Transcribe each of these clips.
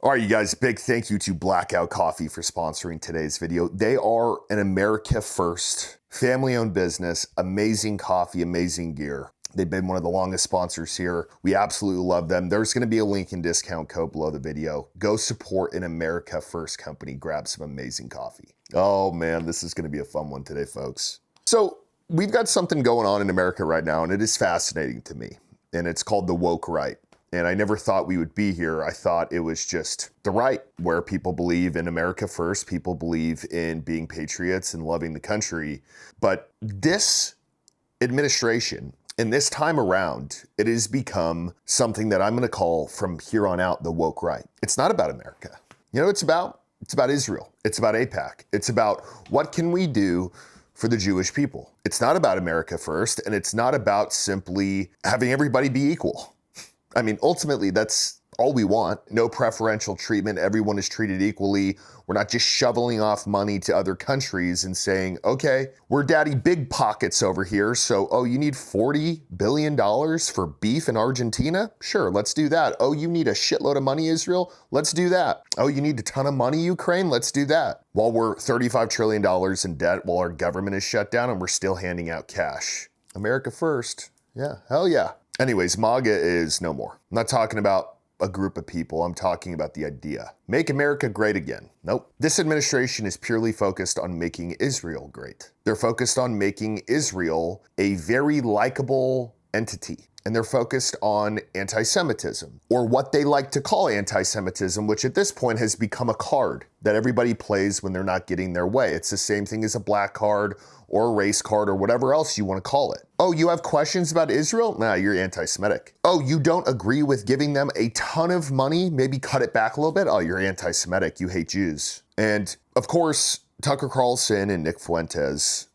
All right, you guys, big thank you to Blackout Coffee for sponsoring today's video. They are an America First, family-owned business, amazing coffee, amazing gear. They've been one of the longest sponsors here. We absolutely love them. There's gonna be a link and discount code below the video. Go support an America First company. Grab some amazing coffee. Oh man, this is gonna be a fun one today, folks. So we've got something going on in America right now, and it is fascinating to me. And it's called the woke right. And I never thought we would be here. I thought it was just the right, where people believe in America first, people believe in being patriots and loving the country. But this administration, and this time around, it has become something that I'm gonna call from here on out the woke right. It's not about America. You know what it's about? It's about Israel. It's about AIPAC. It's about what can we do for the Jewish people. It's not about America first, and it's not about simply having everybody be equal. I mean, ultimately, that's all we want. No preferential treatment. Everyone is treated equally. We're not just shoveling off money to other countries and saying, okay, we're daddy big pockets over here. So, oh, you need $40 billion for beef in Argentina? Sure, let's do that. Oh, you need a shitload of money, Israel? Let's do that. Oh, you need a ton of money, Ukraine? Let's do that. While we're $35 trillion in debt, while our government is shut down and we're still handing out cash. America first. Yeah, hell yeah. Anyways, MAGA is no more. I'm not talking about a group of people. I'm talking about the idea. Make America great again. Nope. This administration is purely focused on making Israel great. They're focused on making Israel a very likable entity. And they're focused on anti-Semitism, or what they like to call anti-Semitism, which at this point has become a card that everybody plays when they're not getting their way. It's the same thing as a black card or a race card or whatever else you want to call it. Oh, you have questions about Israel? Nah, you're anti-Semitic. Oh, you don't agree with giving them a ton of money? Maybe cut it back a little bit? Oh, you're anti-Semitic. You hate Jews. And of course, Tucker Carlson and Nick Fuentes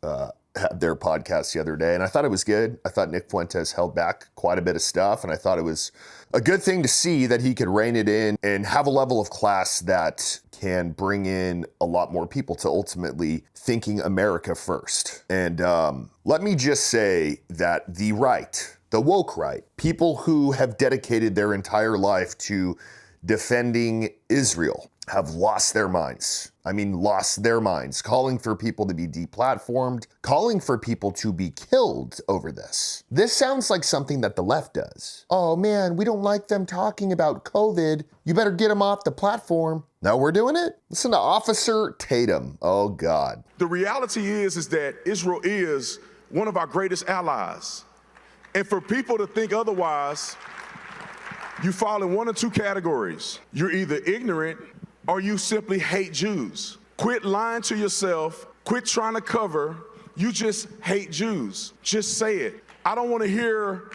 had their podcast the other day, and I thought it was good. I thought Nick Fuentes held back quite a bit of stuff, and I thought it was a good thing to see that he could rein it in and have a level of class that can bring in a lot more people to ultimately thinking America first. And let me just say that the right, the woke right, people who have dedicated their entire life to defending Israel have lost their minds. I mean, lost their minds, calling for people to be deplatformed, calling for people to be killed over this. This sounds like something that the left does. Oh man, we don't like them talking about COVID. You better get them off the platform. No, we're doing it? Listen to Officer Tatum. Oh God. The reality is that Israel is one of our greatest allies. And for people to think otherwise, you fall in one of two categories. You're either ignorant or you simply hate Jews. Quit lying to yourself. Quit trying to cover. You just hate Jews. Just say it. I don't want to hear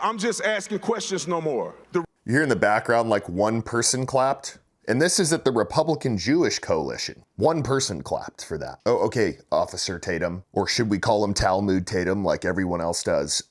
I'm just asking questions no more. You hear in the background like one person clapped? And this is at the Republican Jewish Coalition. One person clapped for that. Oh, okay, Officer Tatum, or should we call him Talmud Tatum like everyone else does?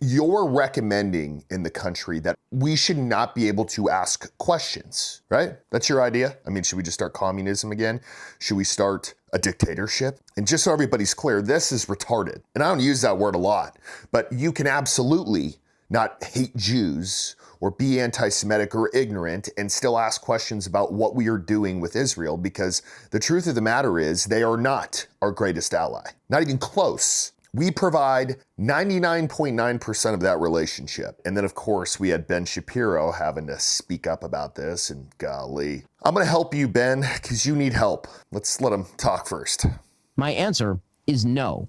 You're recommending in the country that we should not be able to ask questions, right? That's your idea? I mean, should we just start communism again? Should we start a dictatorship? And just so everybody's clear, this is retarded. And I don't use that word a lot, but you can absolutely not hate Jews or be anti-Semitic or ignorant and still ask questions about what we are doing with Israel, because the truth of the matter is they are not our greatest ally. Not even close. We provide 99.9% of that relationship. And then of course we had Ben Shapiro having to speak up about this, and golly. I'm gonna help you, Ben, because you need help. Let's let him talk first. My answer is no.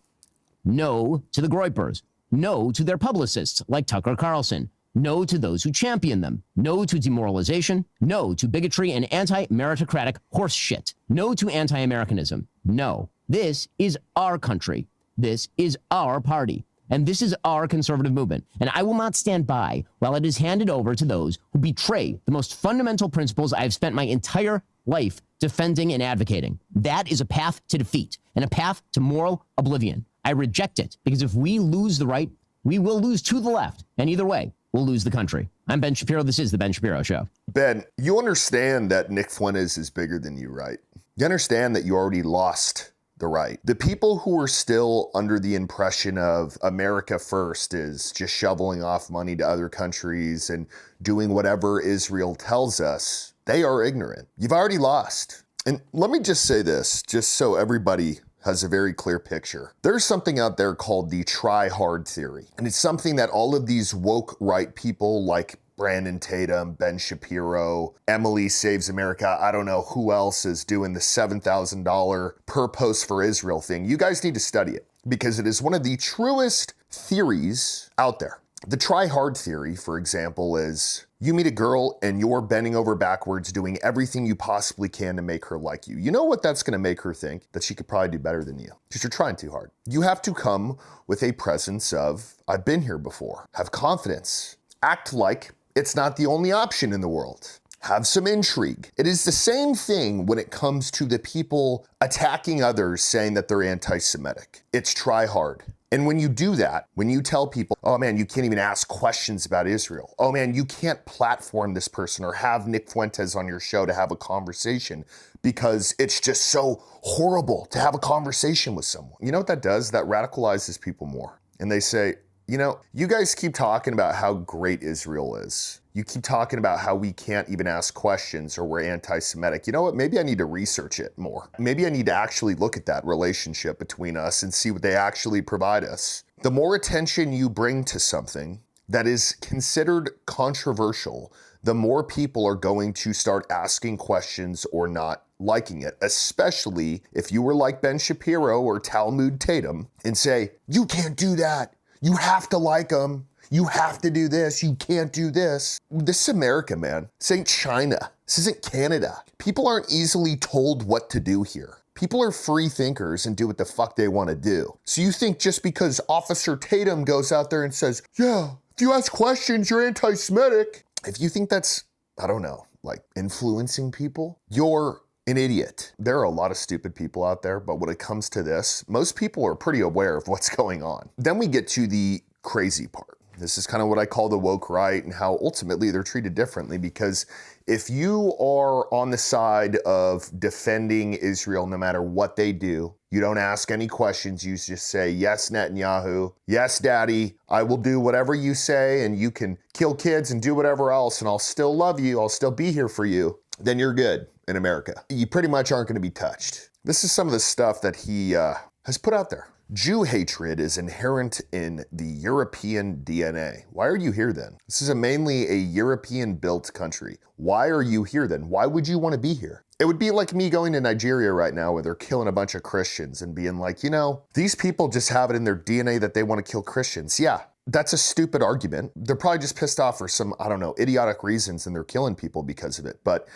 No to the Groypers. No to their publicists like Tucker Carlson. No to those who champion them. No to demoralization. No to bigotry and anti-meritocratic horse shit. No to anti-Americanism. No. This is our country. This is our party. And this is our conservative movement. And I will not stand by while it is handed over to those who betray the most fundamental principles I have spent my entire life defending and advocating. That is a path to defeat and a path to moral oblivion. I reject it, because if we lose the right, we will lose to the left. And either way, we'll lose the country. I'm Ben Shapiro. This is The Ben Shapiro Show. Ben, you understand that Nick Fuentes is bigger than you, right? You understand that you already lost the right. The people who are still under the impression of America first is just shoveling off money to other countries and doing whatever Israel tells us, They are ignorant. You've already lost. And let me just say this, just so everybody has a very clear picture. There's something out there called the try-hard theory. And it's something that all of these woke right people like Brandon Tatum, Ben Shapiro, Emily Saves America, I don't know who else is doing the $7,000 per post for Israel thing. You guys need to study it because it is one of the truest theories out there. The try-hard theory, for example, is you meet a girl and you're bending over backwards doing everything you possibly can to make her like you. You know what that's going to make her think? That she could probably do better than you because you're trying too hard. You have to come with a presence of, I've been here before. Have confidence. Act like it's not the only option in the world. Have some intrigue. It is the same thing when it comes to the people attacking others saying that they're anti-Semitic. It's try hard. And when you do that, when you tell people, oh man, you can't even ask questions about Israel. Oh man, you can't platform this person or have Nick Fuentes on your show to have a conversation because it's just so horrible to have a conversation with someone. You know what that does? That radicalizes people more. And they say, you know, you guys keep talking about how great Israel is. You keep talking about how we can't even ask questions or we're anti-Semitic. You know what? Maybe I need to research it more. Maybe I need to actually look at that relationship between us and see what they actually provide us. The more attention you bring to something that is considered controversial, the more people are going to start asking questions or not liking it, especially if you were like Ben Shapiro or Talmud Tatum and say, you can't do that. You have to like them. You have to do this. You can't do this. This is America, man. This ain't China. This isn't Canada. People aren't easily told what to do here. People are free thinkers and do what the fuck they want to do. So you think just because Officer Tatum goes out there and says, yeah, if you ask questions, you're anti-Semitic. If you think that's, I don't know, like influencing people, you're an idiot. There are a lot of stupid people out there, but when it comes to this, most people are pretty aware of what's going on. Then we get to the crazy part. This is kind of what I call the woke right and how ultimately they're treated differently, because if you are on the side of defending Israel no matter what they do, you don't ask any questions, you just say, yes, Netanyahu, yes, daddy, I will do whatever you say and you can kill kids and do whatever else and I'll still love you, I'll still be here for you, then you're good in America. You pretty much aren't going to be touched. This is some of the stuff that he has put out there. Jew hatred is inherent in the European DNA. Why are you here then? This is mainly a European-built country. Why are you here then? Why would you want to be here? It would be like me going to Nigeria right now where they're killing a bunch of Christians and being like, you know, these people just have it in their DNA that they want to kill Christians. Yeah, that's a stupid argument. They're probably just pissed off for some, I don't know, idiotic reasons and they're killing people because of it. But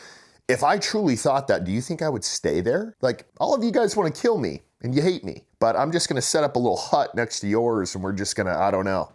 if I truly thought that, do you think I would stay there? Like, all of you guys want to kill me and you hate me, but I'm just going to set up a little hut next to yours and we're just going to, I don't know,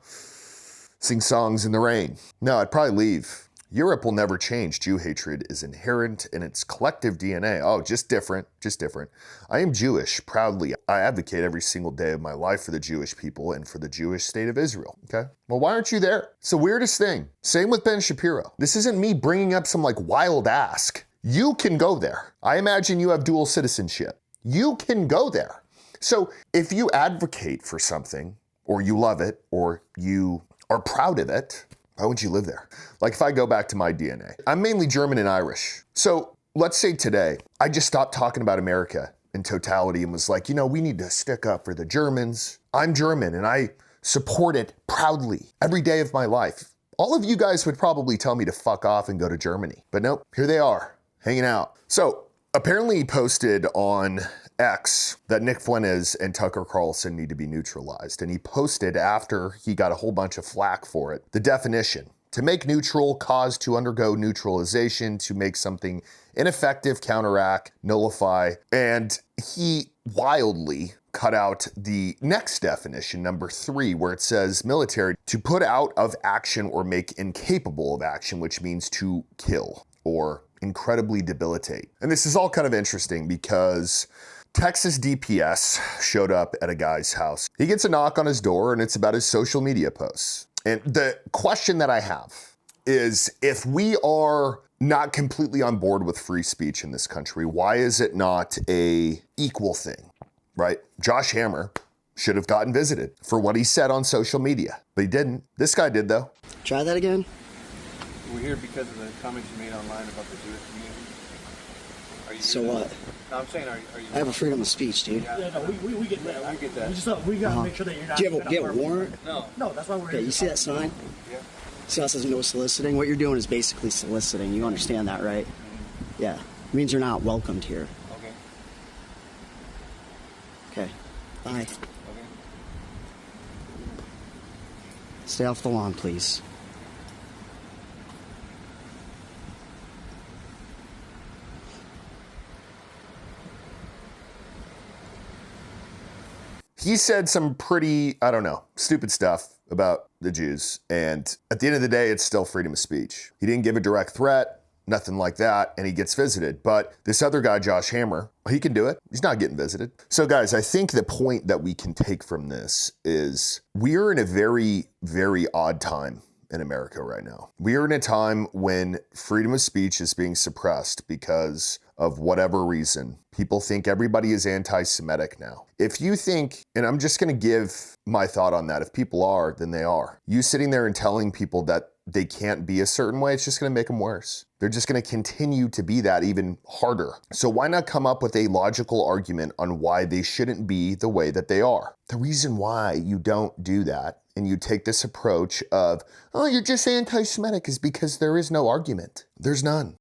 sing songs in the rain. No, I'd probably leave. Europe will never change. Jew hatred is inherent in its collective DNA. Oh, just different, just different. I am Jewish, proudly. I advocate every single day of my life for the Jewish people and for the Jewish state of Israel, okay? Well, why aren't you there? It's the weirdest thing. Same with Ben Shapiro. This isn't me bringing up some like wild ask. You can go there. I imagine you have dual citizenship. You can go there. So if you advocate for something, or you love it, or you are proud of it, why would you live there? Like if I go back to my DNA, I'm mainly German and Irish. So let's say today, I just stopped talking about America in totality and was like, you know, we need to stick up for the Germans. I'm German and I support it proudly every day of my life. All of you guys would probably tell me to fuck off and go to Germany. But nope, here they are, hanging out. So apparently he posted on X that Nick Fuentes and Tucker Carlson need to be neutralized. And he posted after he got a whole bunch of flack for it, the definition: to make neutral, cause to undergo neutralization, to make something ineffective, counteract, nullify. And he wildly cut out the next definition, number 3, where it says military, to put out of action or make incapable of action, which means to kill or incredibly debilitate. And this is all kind of interesting because Texas DPS showed up at a guy's house. He gets a knock on his door and it's about his social media posts. And the question that I have is, if we are not completely on board with free speech in this country, why is it not a equal thing, right? Josh Hammer should have gotten visited for what he said on social media, but he didn't. This guy did though. Try that again. We're here because of the comments you made online about the Jewish community. Are you So what? No, I'm saying, are you? I have a freedom of speech, dude. Yeah, no, we get that. I get that. We gotta make sure that you're not. Do you have a warrant? No. No, that's why we're Okay, here. you see that sign? Yeah. See how it says no soliciting? What you're doing is basically soliciting. You understand that, right? Yeah. It means you're not welcomed here. Okay. Okay. Bye. Okay. Stay off the lawn, please. He said some pretty, I don't know, stupid stuff about the Jews. And at the end of the day, it's still freedom of speech. He didn't give a direct threat, nothing like that, and he gets visited. But this other guy, Josh Hammer, he can do it. He's not getting visited. So guys, I think the point that we can take from this is we're in a very, very odd time in America right now. We are in a time when freedom of speech is being suppressed because of whatever reason. People think everybody is anti-Semitic now. If you think, and I'm just going to give my thought on that, if people are, then they are. You sitting there and telling people that they can't be a certain way, it's just going to make them worse. They're just going to continue to be that even harder. So why not come up with a logical argument on why they shouldn't be the way that they are? The reason why you don't do that and you take this approach of, oh, you're just anti-Semitic is because there is no argument. There's none.